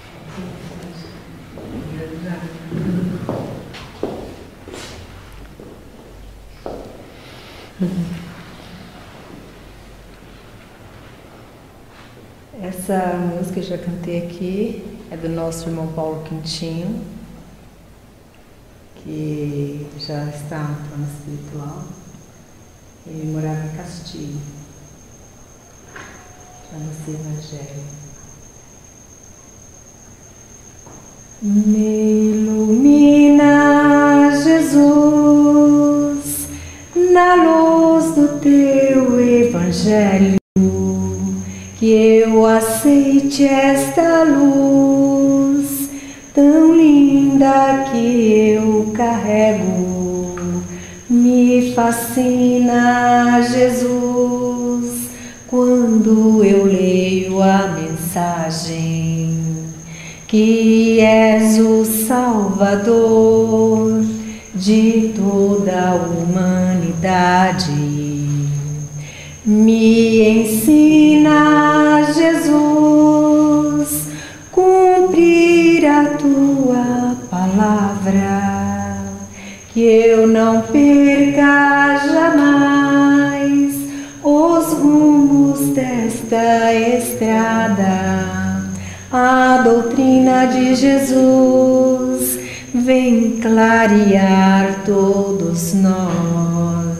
Essa música que eu já cantei aqui é do nosso irmão Paulo Quintinho, que já está no plano espiritual. Ele morava em Castilho, para nascer Evangelho. Me ilumina, Jesus, na luz do teu Evangelho, que eu aceite esta luz tão linda que eu carrego. Me fascina, Jesus, quando eu leio a mensagem que és o Salvador de toda a humanidade. Me ensina, Jesus, cumprir a tua palavra, que eu não perca jamais os rumos desta estrada. A doutrina de Jesus vem clarear todos nós.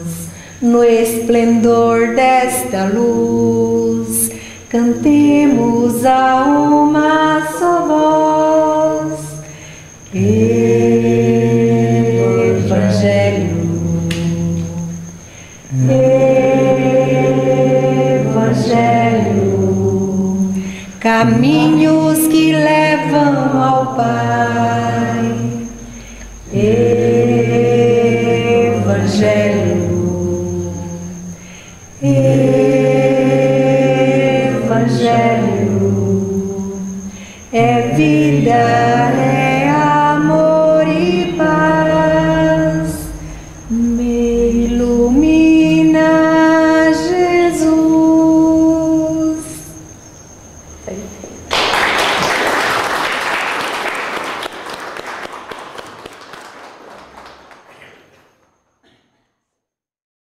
No esplendor desta luz, cantemos a uma só voz. Evangelho, Evangelho, caminhos que levam ao Pai. Evangelho, Evangelho, é vida.